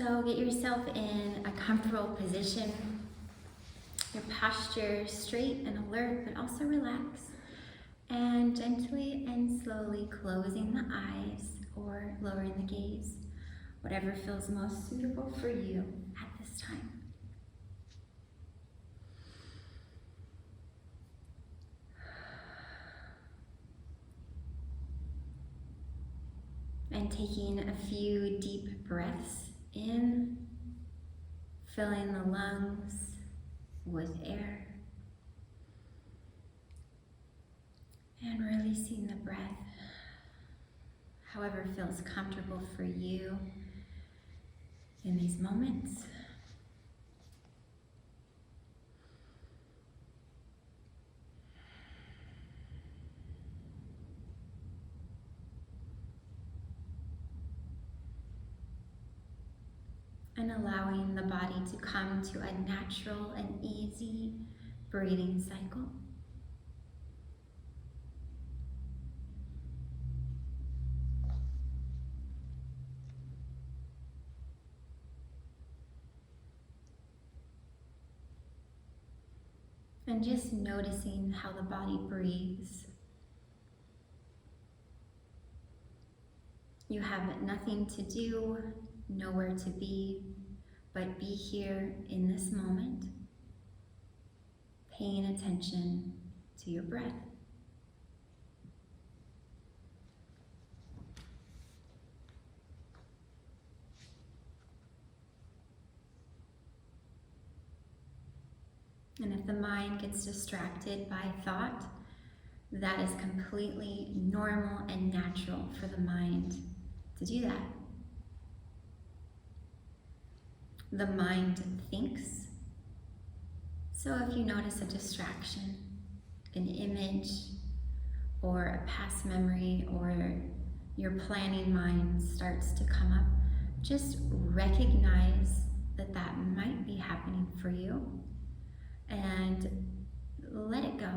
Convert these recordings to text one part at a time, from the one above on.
So get yourself in a comfortable position, your posture straight and alert, but also relaxed. And gently and slowly closing the eyes or lowering the gaze, whatever feels most suitable for you at this time. And taking a few deep breaths in, filling the lungs with air, and releasing the breath however feels comfortable for you in these moments. And allowing the body to come to a natural and easy breathing cycle. And just noticing how the body breathes. You have nothing to do, nowhere to be, but be here in this moment, paying attention to your breath. And if the mind gets distracted by thought, that is completely normal and natural for the mind to do that. The mind thinks. So if you notice a distraction, an image, or a past memory, or your planning mind starts to come up, just recognize that that might be happening for you and let it go.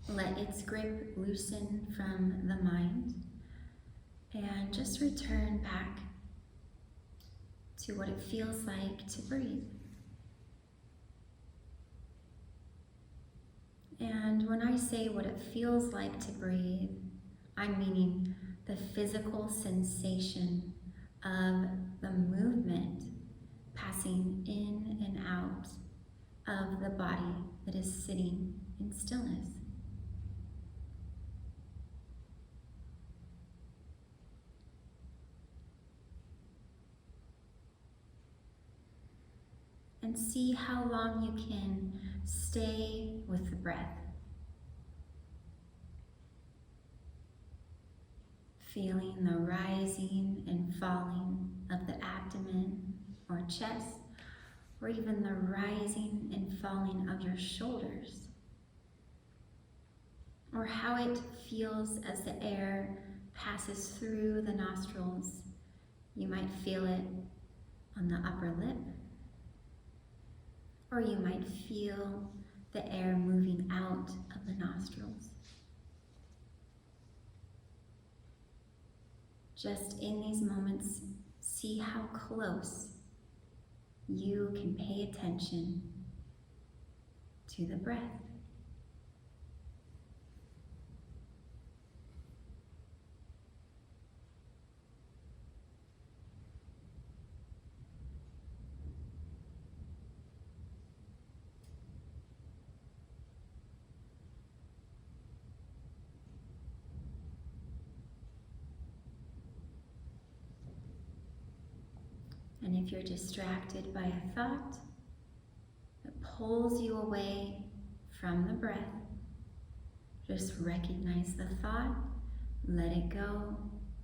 Let its grip loosen from the mind and just return back to what it feels like to breathe. And when I say what it feels like to breathe, I'm meaning the physical sensation of the movement passing in and out of the body that is sitting in stillness. And see how long you can stay with the breath. Feeling the rising and falling of the abdomen or chest, or even the rising and falling of your shoulders. Or how it feels as the air passes through the nostrils. You might feel it on the upper lip, or you might feel the air moving out of the nostrils. Just in these moments, see how close you can pay attention to the breath. And if you're distracted by a thought that pulls you away from the breath, just recognize the thought, let it go,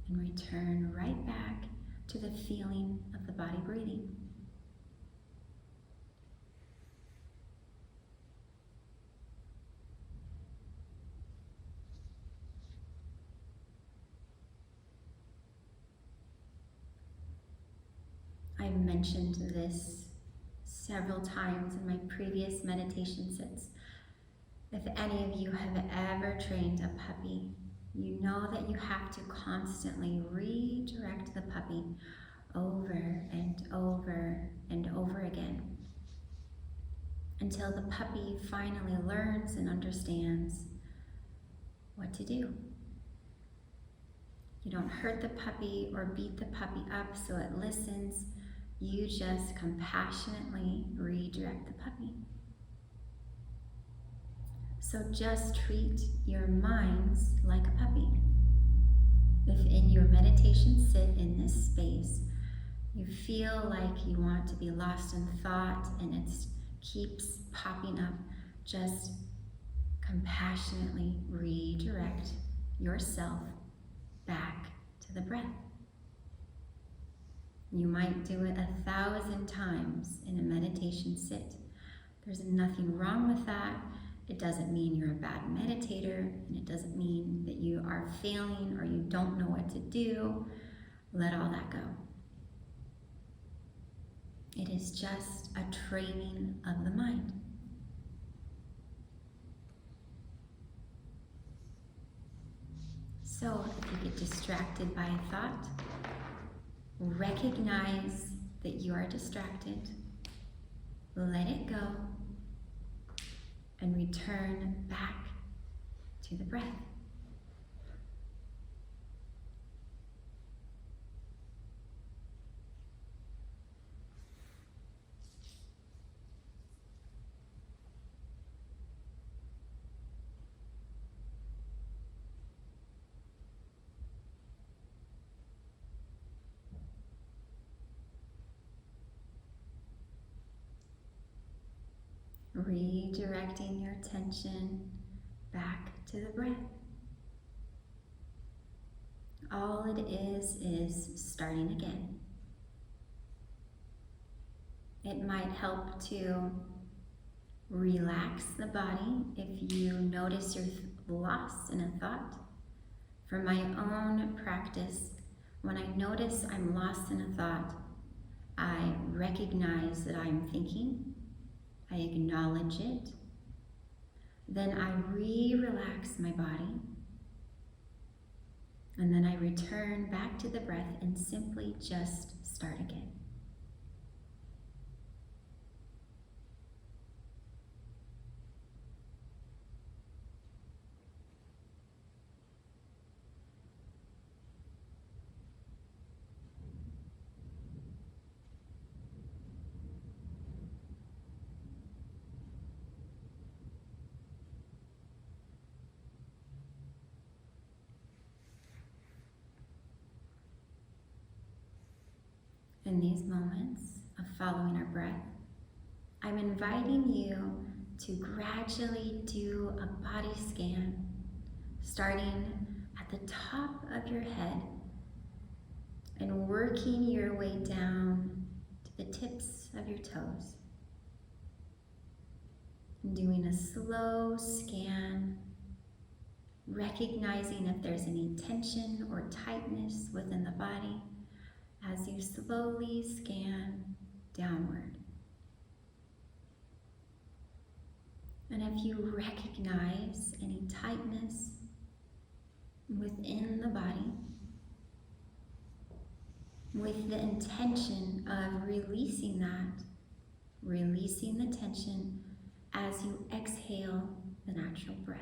and return right back to the feeling of the body breathing. I've mentioned this several times in my previous meditation sits. If any of you have ever trained a puppy, You know that you have to constantly redirect the puppy over and over and over again until the puppy finally learns and understands what to do. You don't hurt the puppy or beat the puppy up so it listens. You just compassionately redirect the puppy. So just treat your minds like a puppy. If in your meditation sit in this space, you feel like you want to be lost in thought and it keeps popping up, just compassionately redirect yourself back to the breath. You might do it 1,000 times in a meditation sit. There's nothing wrong with that. It doesn't mean you're a bad meditator, and it doesn't mean that you are failing or you don't know what to do. Let all that go. It is just a training of the mind. So if you get distracted by a thought, recognize that you are distracted, let it go, and return back to the breath. Redirecting your attention back to the breath. All it is starting again. It might help to relax the body if you notice you're lost in a thought. For my own practice, when I notice I'm lost in a thought, I recognize that I'm thinking. I acknowledge it. Then I relax my body. And then I return back to the breath and simply just start again. In these moments of following our breath, I'm inviting you to gradually do a body scan, starting at the top of your head and working your way down to the tips of your toes. And doing a slow scan, recognizing if there's any tension or tightness within the body, as you slowly scan downward. And if you recognize any tightness within the body, with the intention of releasing that, releasing the tension as you exhale the natural breath.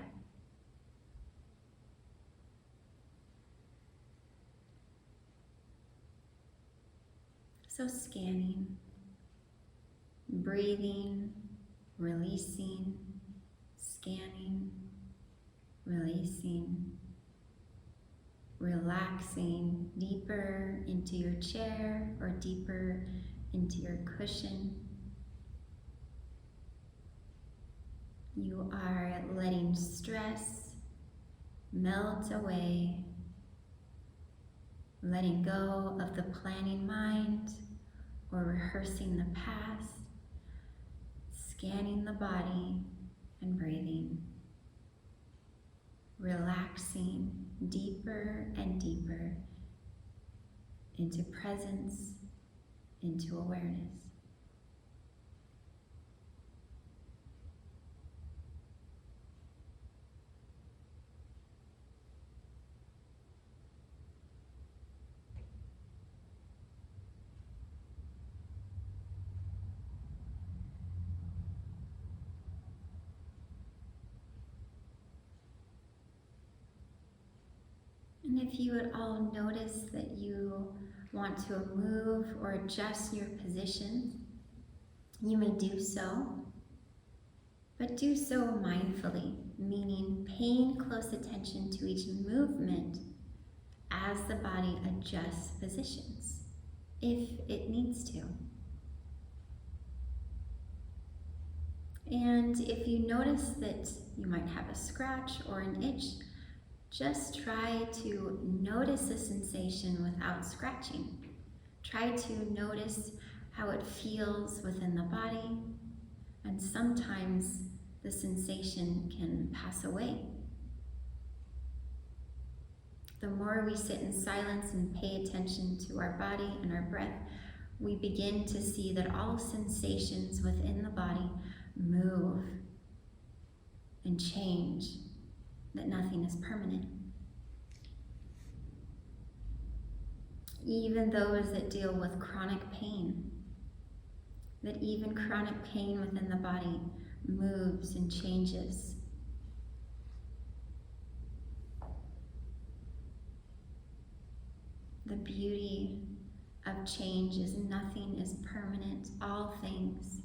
So scanning, breathing, releasing, scanning, releasing, relaxing deeper into your chair or deeper into your cushion. You are letting stress melt away, letting go of the planning mind or rehearsing the past, scanning the body and breathing, relaxing deeper and deeper into presence, into awareness. And if you at all notice that you want to move or adjust your position, you may do so, but do so mindfully, meaning paying close attention to each movement as the body adjusts positions, if it needs to. And if you notice that you might have a scratch or an itch, just try to notice the sensation without scratching. Try to notice how it feels within the body, and sometimes the sensation can pass away. The more we sit in silence and pay attention to our body and our breath, we begin to see that all sensations within the body move and change, that nothing is permanent. Even those that deal with chronic pain, that even chronic pain within the body moves and changes. The beauty of change is nothing is permanent. All things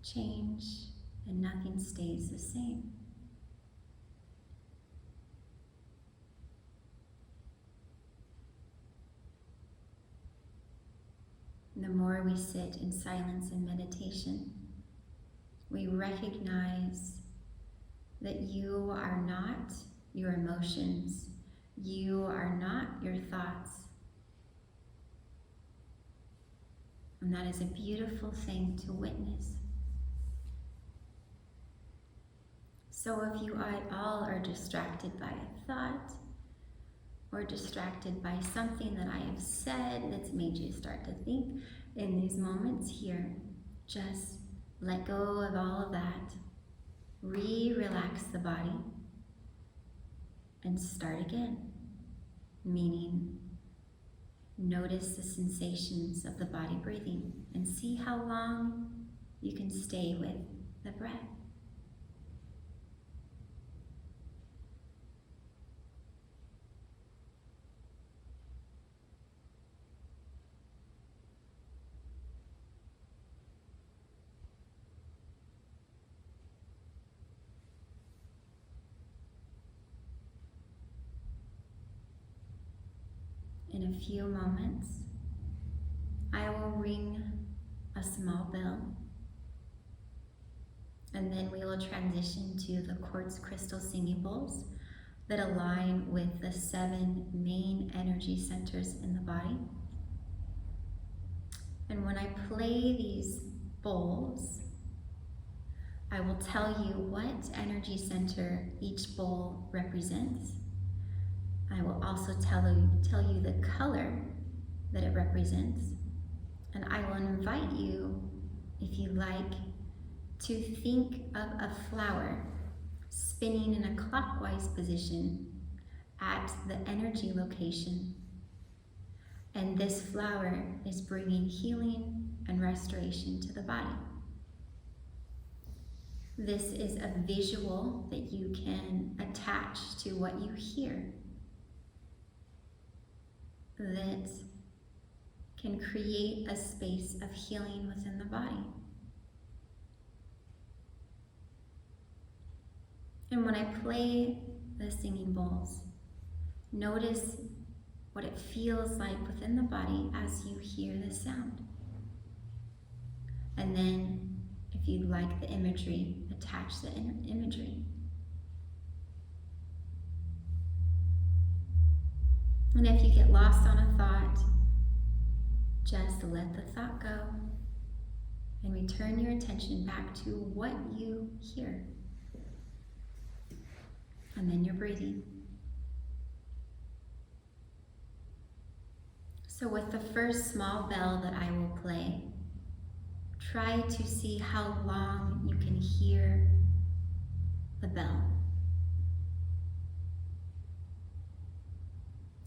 change and nothing stays the same. The more we sit in silence and meditation, we recognize that you are not your emotions. You are not your thoughts. And that is a beautiful thing to witness. So if you at all are distracted by a thought, or distracted by something that I have said that's made you start to think in these moments here, just let go of all of that. Relax the body and start again. Meaning, notice the sensations of the body breathing and see how long you can stay with the breath. In a few moments, I will ring a small bell, and then we will transition to the quartz crystal singing bowls that align with the 7 main energy centers in the body. And when I play these bowls, I will tell you what energy center each bowl represents. I will also tell you the color that it represents, and I will invite you, if you like, to think of a flower spinning in a clockwise position at the energy location. And this flower is bringing healing and restoration to the body. This is a visual that you can attach to what you hear, that can create a space of healing within the body. And when I play the singing bowls, notice what it feels like within the body as you hear the sound. And then, if you'd like the imagery, attach the imagery. And if you get lost on a thought, just let the thought go and return your attention back to what you hear. And then you're breathing. So with the first small bell that I will play, try to see how long you can hear the bell.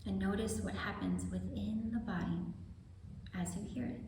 And notice what happens within the body as you hear it.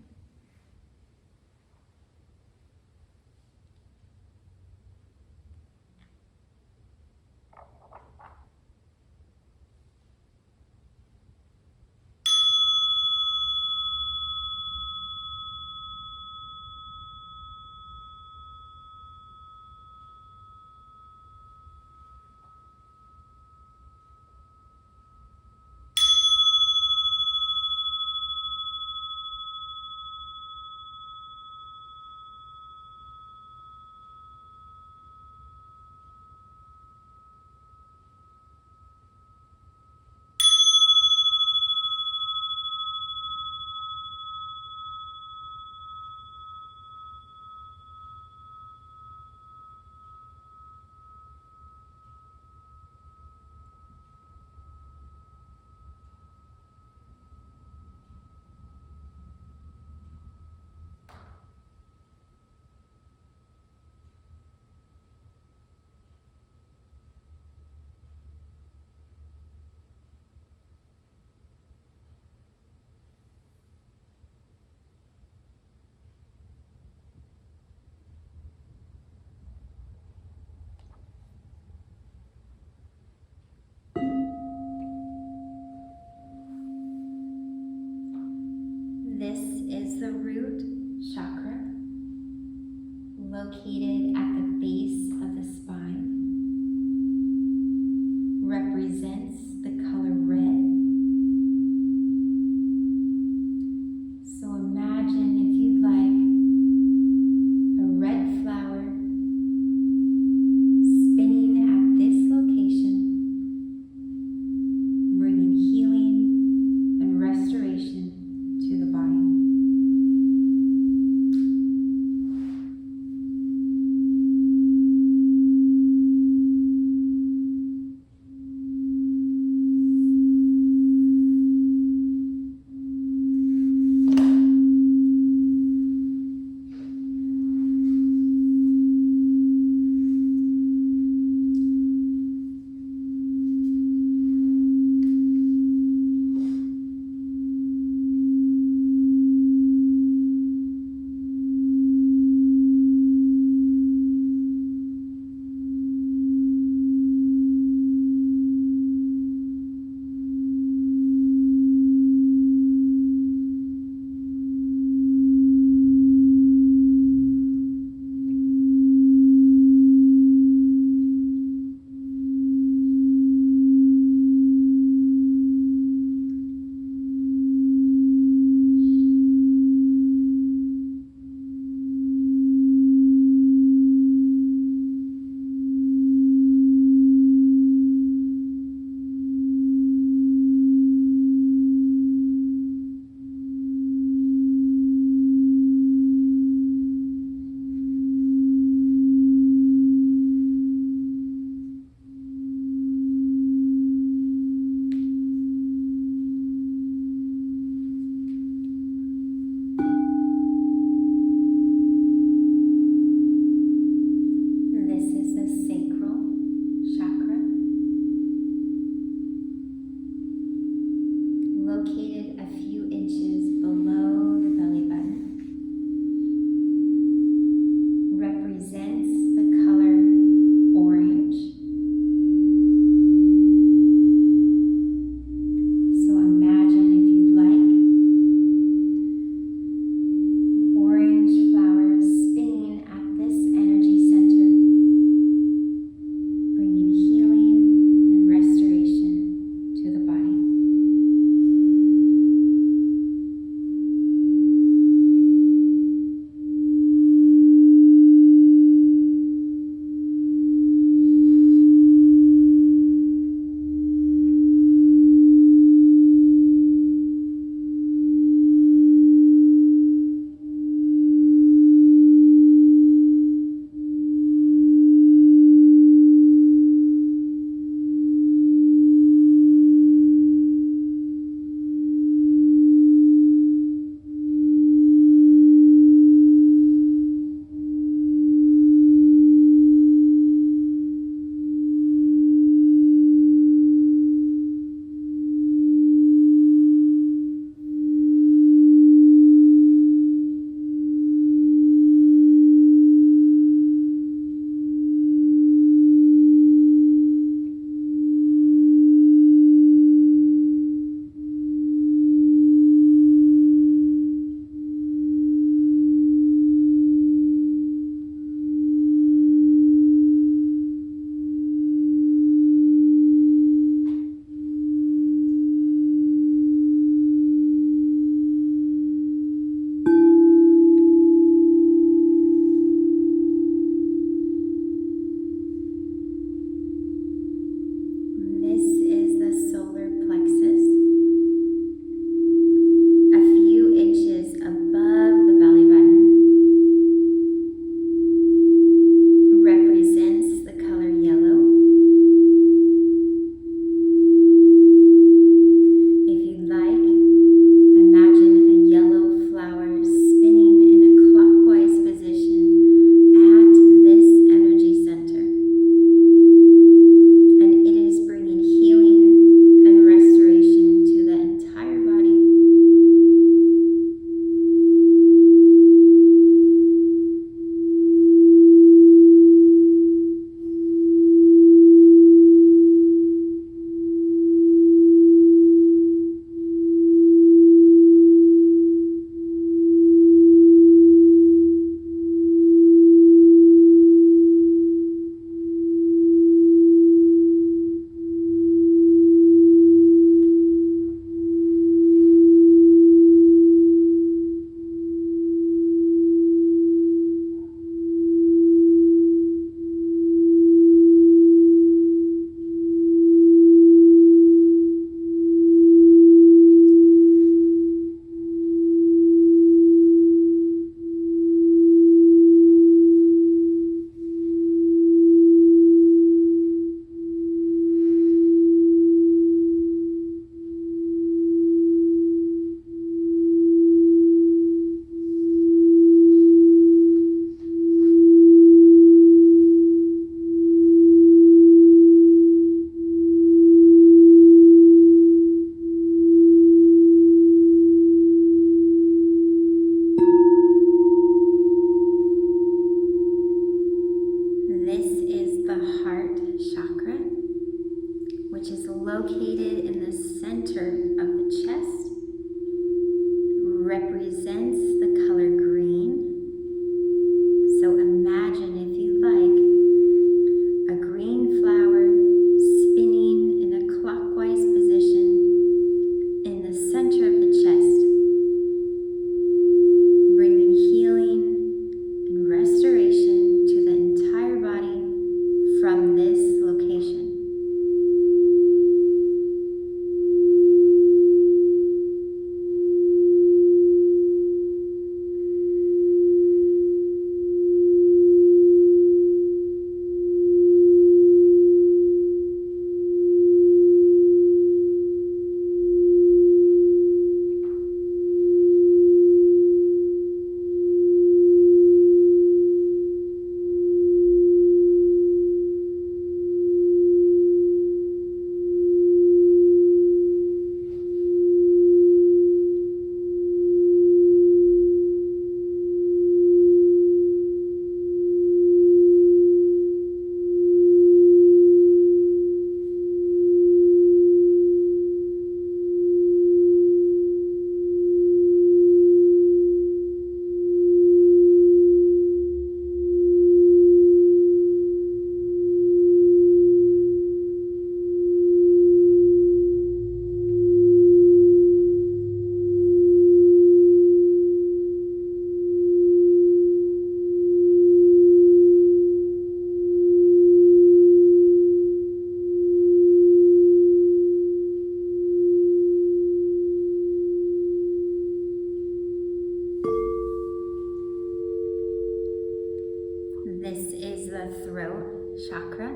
throat chakra,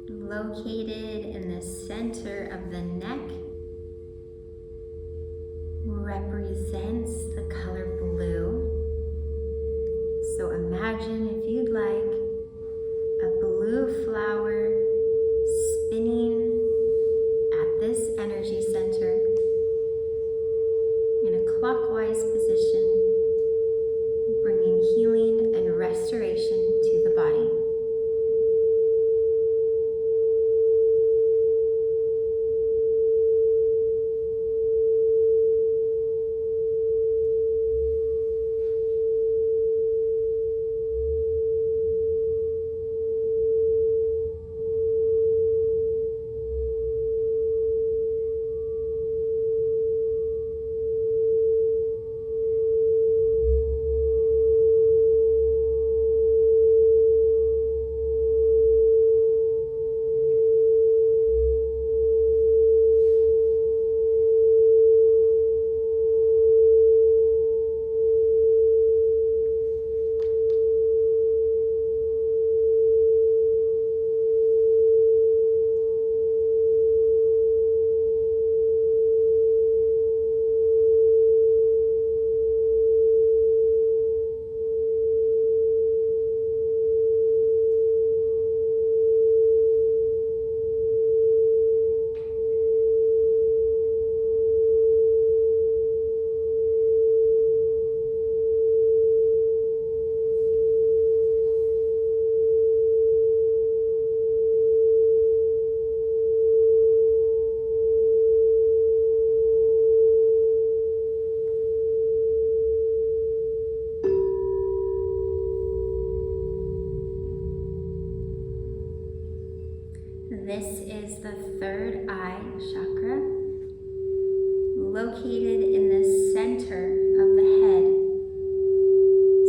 located in the center of the neck, represents the color blue. So imagine, if you'd like, a blue flower spinning at this energy center in a clockwise position, bringing healing and restoration to the body. This is the third eye chakra, located in the center of the head.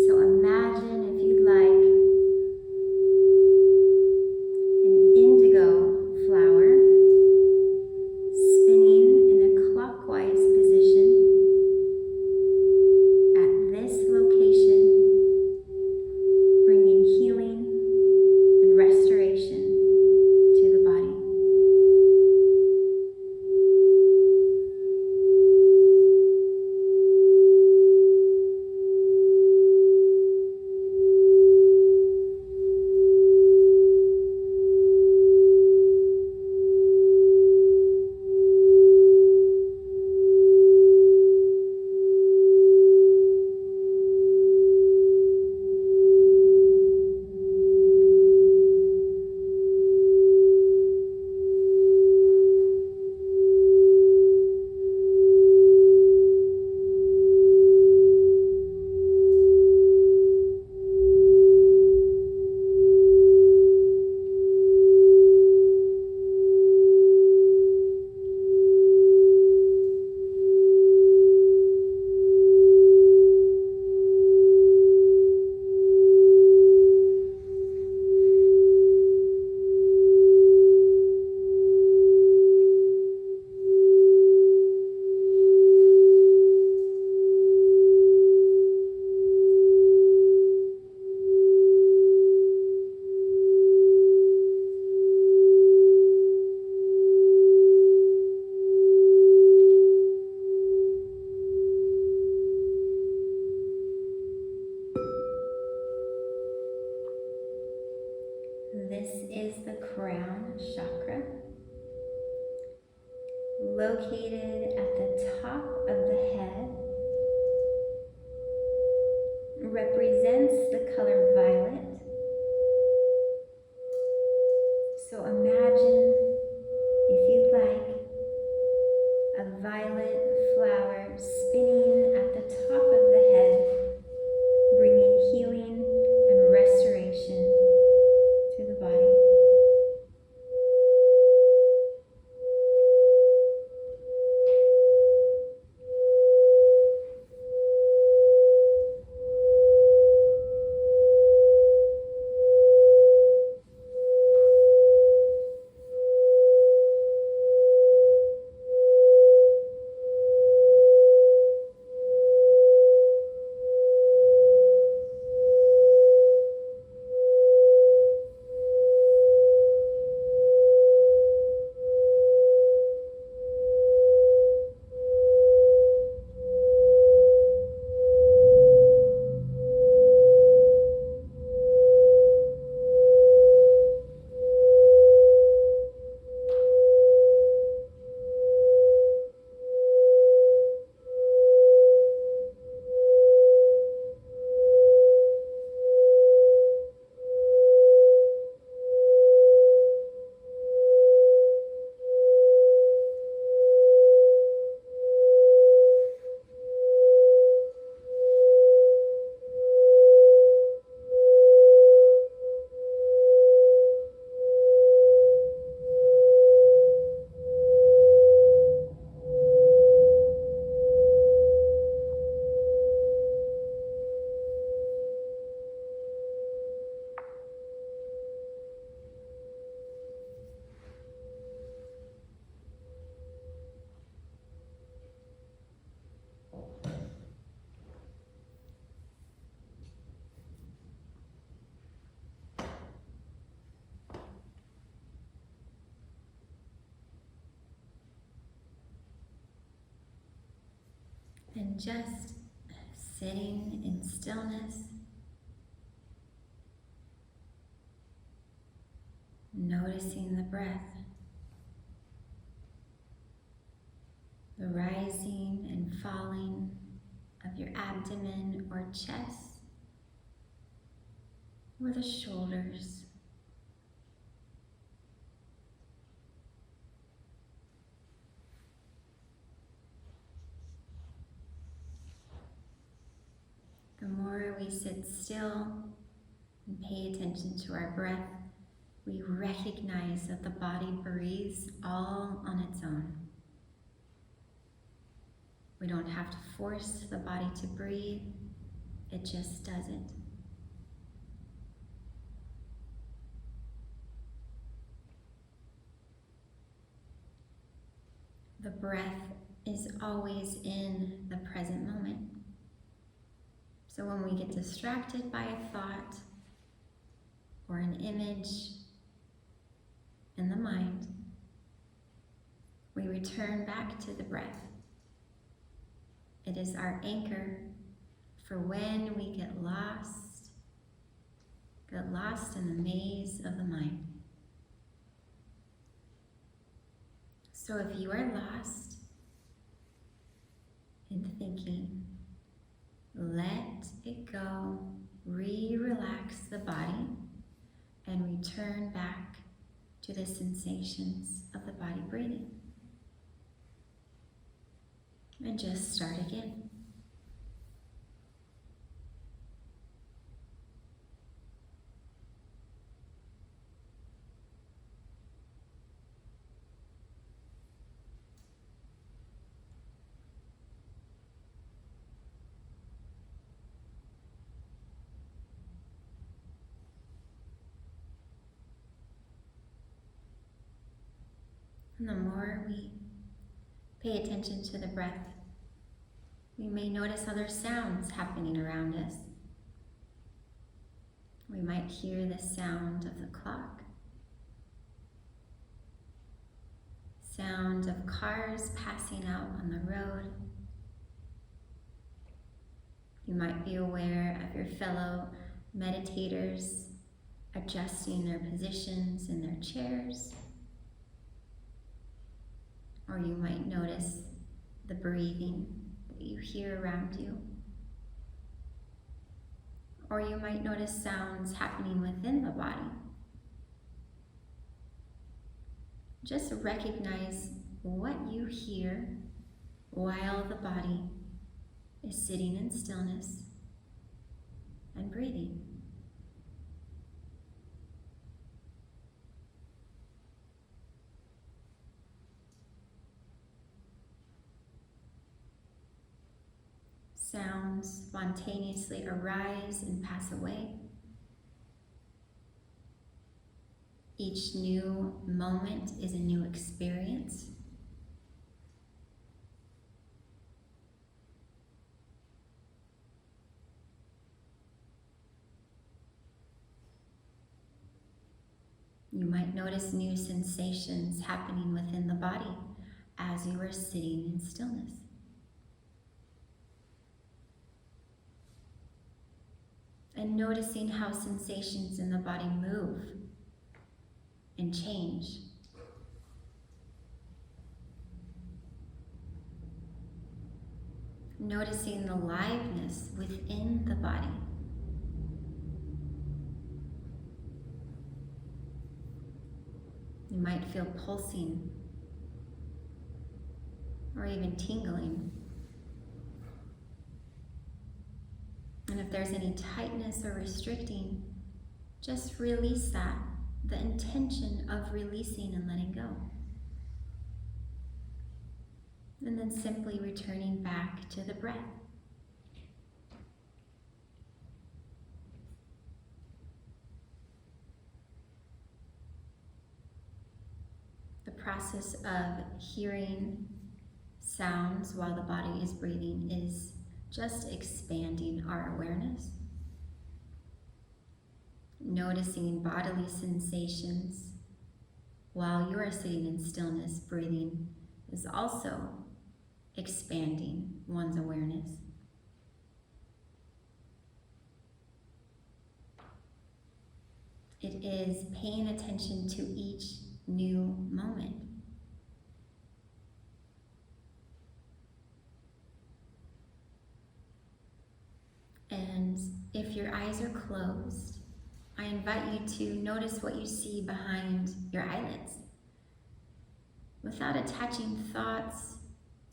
So imagine, if you'd like, an indigo flower spinning in a clockwise position at this location, bringing healing and restoration to the body. This is the crown chakra, located at the top of the head, represents the color violet. So imagine, if you'd like, a violet flower spinning at the top of the head, bringing healing and restoration to the body. And just sitting in stillness, noticing the breath, the rising and falling of your abdomen or chest, or the shoulders. The more we sit still and pay attention to our breath, we recognize that the body breathes all on its own. We don't have to force the body to breathe, it just does it. The breath is always in the present moment. So when we get distracted by a thought or an image in the mind, we return back to the breath. It is our anchor for when we get lost in the maze of the mind. So if you are lost in thinking, let it go, relax the body, and return back to the sensations of the body breathing. And just start again. And the more we pay attention to the breath, we may notice other sounds happening around us. We might hear the sound of the clock, sound of cars passing out on the road. You might be aware of your fellow meditators adjusting their positions in their chairs. Or you might notice the breathing that you hear around you. Or you might notice sounds happening within the body. Just recognize what you hear while the body is sitting in stillness and breathing. Sounds spontaneously arise and pass away. Each new moment is a new experience. You might notice new sensations happening within the body as you are sitting in stillness. And noticing how sensations in the body move and change. Noticing the liveness within the body. You might feel pulsing or even tingling. And if there's any tightness or restricting, just release that, the intention of releasing and letting go. And then simply returning back to the breath. The process of hearing sounds while the body is breathing is just expanding our awareness. Noticing bodily sensations while you are sitting in stillness, breathing, is also expanding one's awareness. It is paying attention to each new moment. And if your eyes are closed, I invite you to notice what you see behind your eyelids. Without attaching thoughts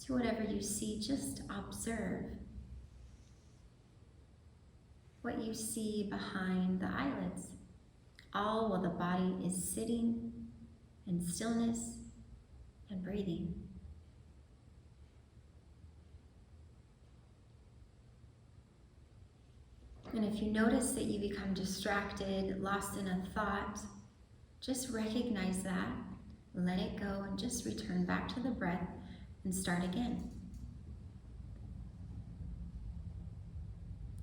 to whatever you see, just observe what you see behind the eyelids, all while the body is sitting in stillness and breathing. And if you notice that you become distracted, lost in a thought, just recognize that, let it go, and just return back to the breath and start again.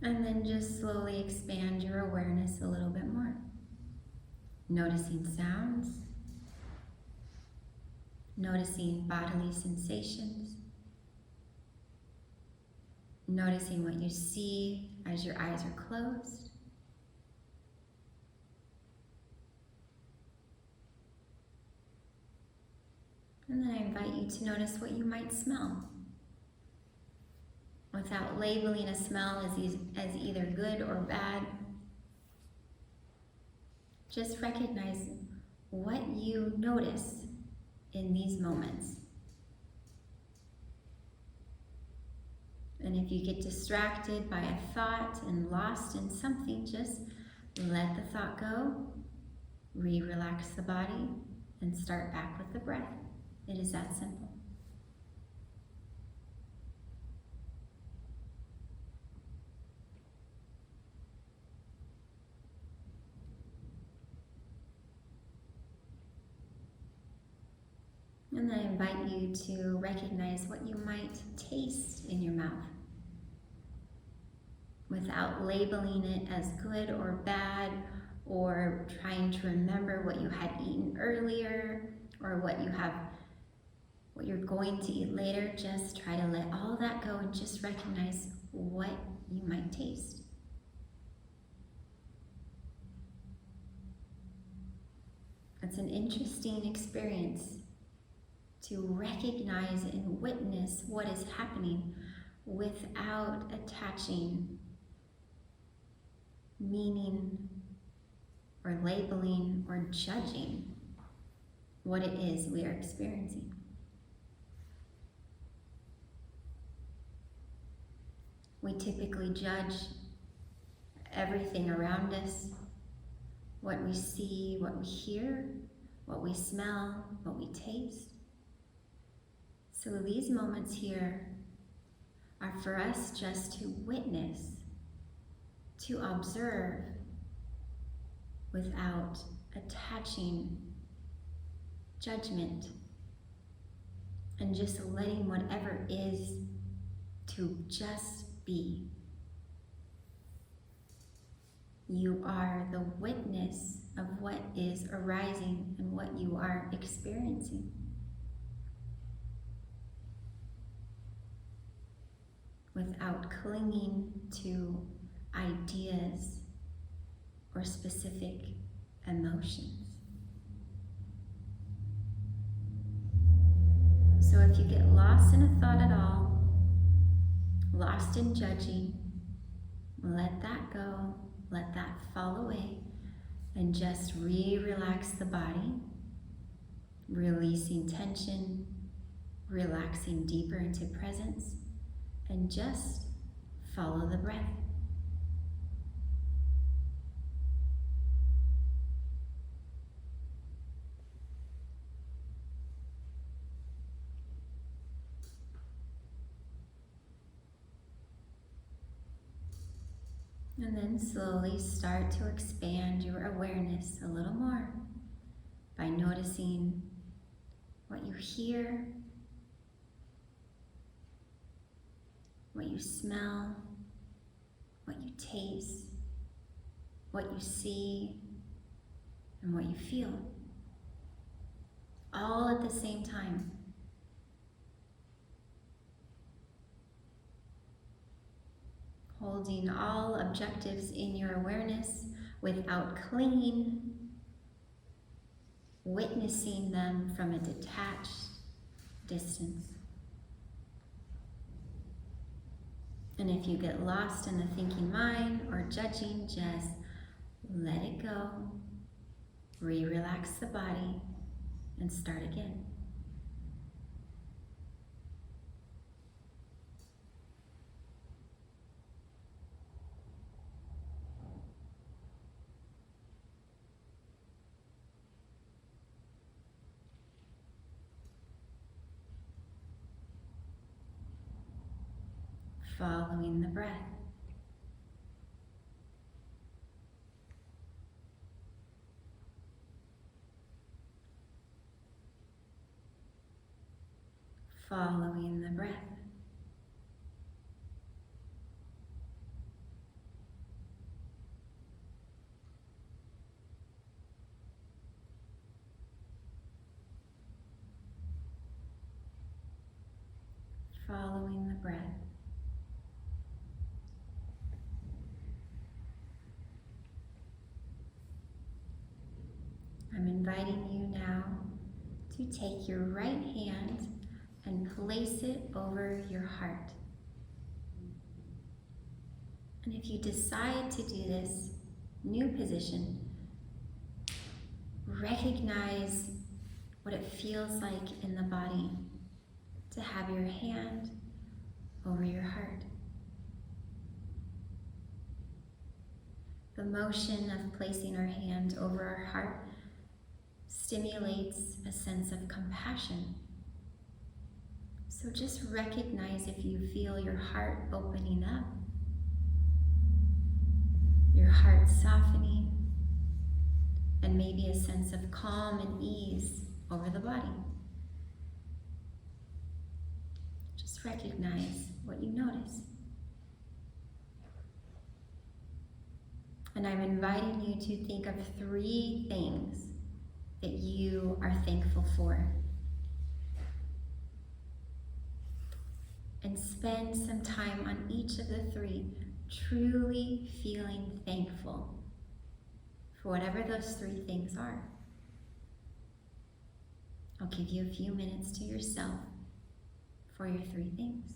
And then just slowly expand your awareness a little bit more. Noticing sounds, noticing bodily sensations, noticing what you see as your eyes are closed. And then I invite you to notice what you might smell. Without labeling a smell as either good or bad, just recognize what you notice in these moments. And if you get distracted by a thought and lost in something, just let the thought go, relax the body, and start back with the breath. It is that simple. And I invite you to recognize what you might taste in your mouth without labeling it as good or bad, or trying to remember what you had eaten earlier or what you're going to eat later. Just try to let all that go and just recognize what you might taste. It's an interesting experience to recognize and witness what is happening without attaching meaning or labeling or judging what it is we are experiencing. We typically judge everything around us, what we see, what we hear, what we smell, what we taste. So these moments here are for us just to witness, to observe without attaching judgment, and just letting whatever is to just be. You are the witness of what is arising and what you are experiencing. Without clinging to ideas or specific emotions. So if you get lost in a thought at all, lost in judging, let that go, let that fall away, and just relax the body, releasing tension, relaxing deeper into presence, and just follow the breath. And then slowly start to expand your awareness a little more by noticing what you hear, what you smell, what you taste, what you see, and what you feel, all at the same time. holding all objectives in your awareness without clinging, witnessing them from a detached distance. And if you get lost in the thinking mind or judging, just let it go, re-relax the body, and start again. Following the breath. Following the breath. Following the breath. I'm inviting you now to take your right hand and place it over your heart. And if you decide to do this new position, recognize what it feels like in the body to have your hand over your heart. The motion of placing our hand over our heart stimulates a sense of compassion. So just recognize if you feel your heart opening up, your heart softening, and maybe a sense of calm and ease over the body. Just recognize what you notice. And I'm inviting you to think of 3 things that you are thankful for. And spend some time on each of the 3, truly feeling thankful for whatever those 3 things are. I'll give you a few minutes to yourself for your 3 things.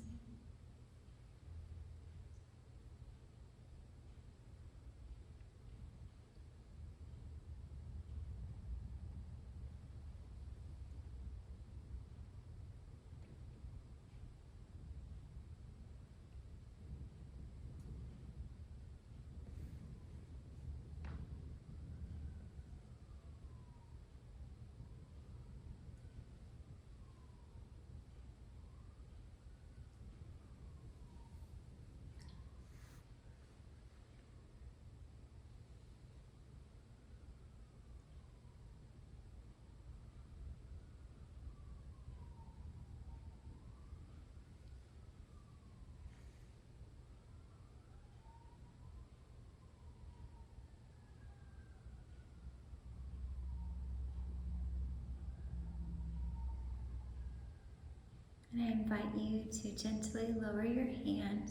And I invite you to gently lower your hand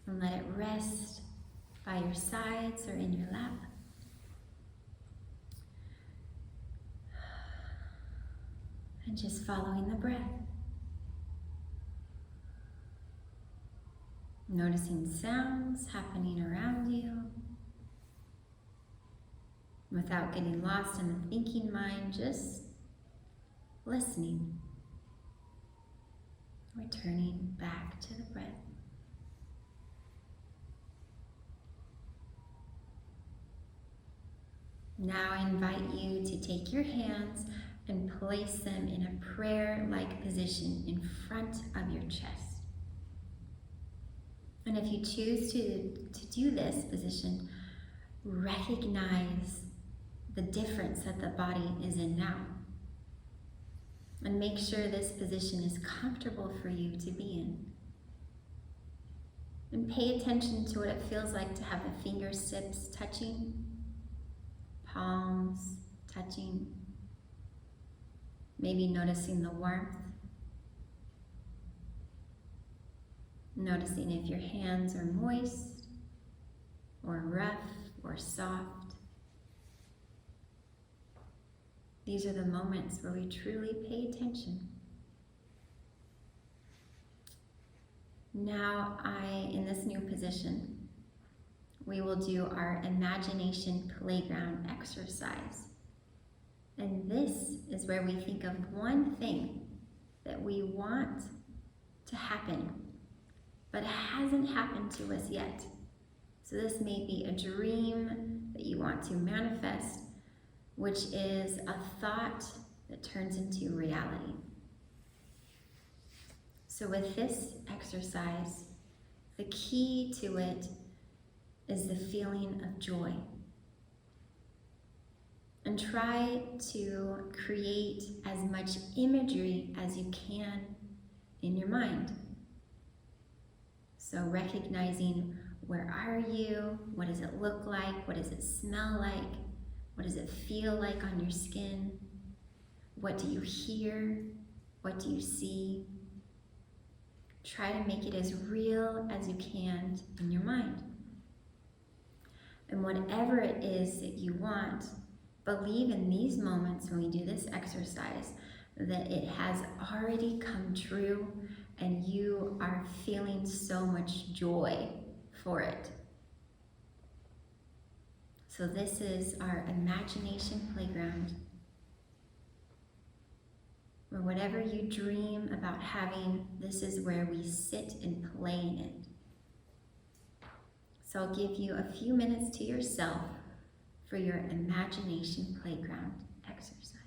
and let it rest by your sides or in your lap. And just following the breath. Noticing sounds happening around you without getting lost in the thinking mind, just listening. Returning back to the breath. Now I invite you to take your hands and place them in a prayer-like position in front of your chest. And if you choose to do this position, recognize the difference that the body is in now. And make sure this position is comfortable for you to be in. And pay attention to what it feels like to have the fingertips touching, palms touching, maybe noticing the warmth. Noticing if your hands are moist or rough or soft. These are the moments where we truly pay attention. Now in this new position, we will do our imagination playground exercise. And this is where we think of one thing that we want to happen, but hasn't happened to us yet. So this may be a dream that you want to manifest, which is a thought that turns into reality. So with this exercise, the key to it is the feeling of joy. And try to create as much imagery as you can in your mind. So recognizing, where are you? What does it look like? What does it smell like? What does it feel like on your skin? What do you hear? What do you see? Try to make it as real as you can in your mind. And whatever it is that you want, believe in these moments when we do this exercise that it has already come true and you are feeling so much joy for it. So this is our imagination playground, where whatever you dream about having, this is where we sit and play in it. So I'll give you a few minutes to yourself for your imagination playground exercise.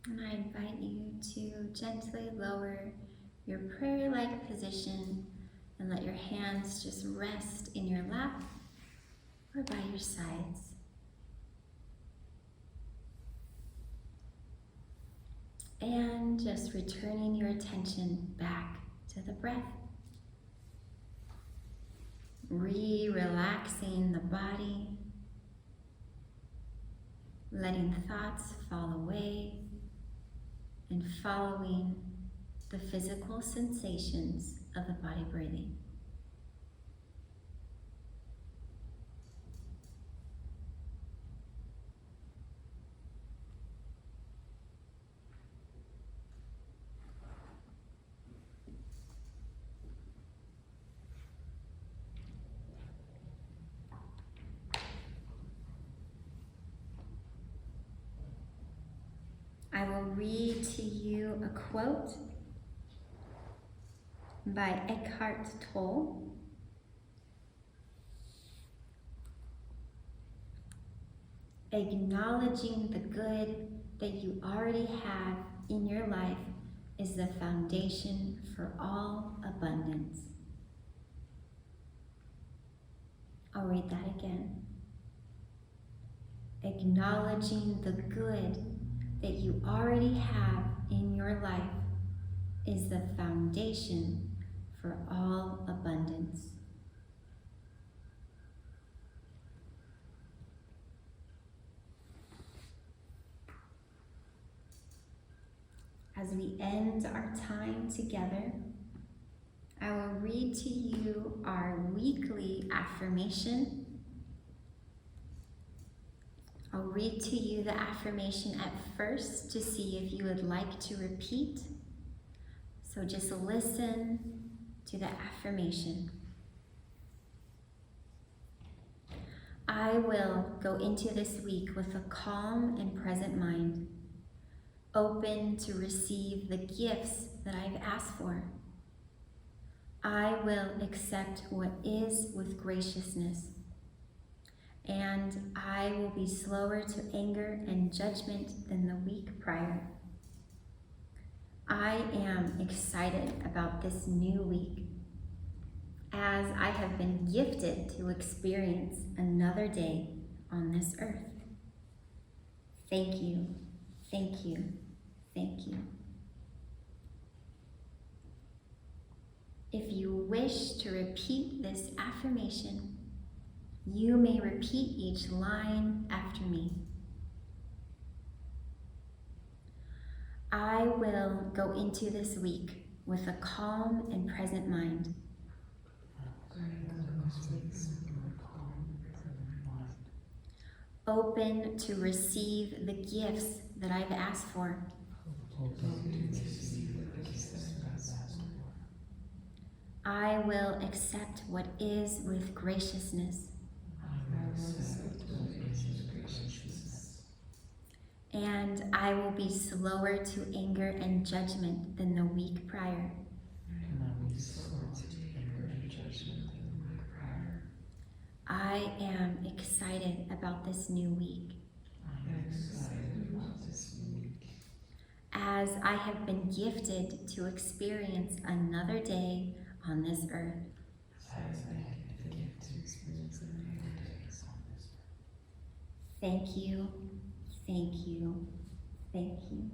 And I invite you to gently lower your prayer-like position and let your hands just rest in your lap or by your sides. And just returning your attention back to the breath. Relaxing the body, letting thoughts fall away, and following the physical sensations of the body breathing. I will read to you a quote by Eckhart Tolle. Acknowledging the good that you already have in your life is the foundation for all abundance. I'll read that again. Acknowledging the good that you already have in your life is the foundation for all abundance. As we end our time together, I will read to you our weekly affirmation. I'll read to you the affirmation at first to see if you would like to repeat. So just listen to the affirmation. I will go into this week with a calm and present mind, open to receive the gifts that I've asked for. I will accept what is with graciousness, and I will be slower to anger and judgment than the week prior. I am excited about this new week, as I have been gifted to experience another day on this earth. Thank you, thank you, thank you. If you wish to repeat this affirmation, you may repeat each line after me. I will go into this week with a calm and present mind. Open to receive the gifts that I've asked for. I will accept what is with graciousness. And I will be slower to anger and judgment than the week prior. I am excited about this new week. As I have been gifted to experience another day on this earth. Thank you, thank you, thank you.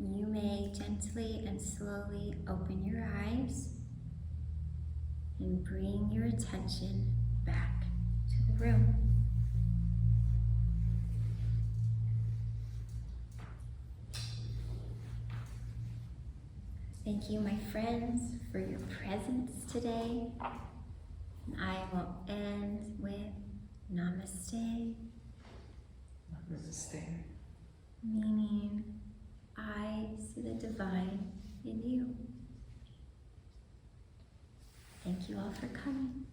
You may gently and slowly open your eyes and bring your attention back to the room. Thank you, my friends, for your presence today. And I will end with Namaste. Namaste. Meaning, I see the divine in you. Thank you all for coming.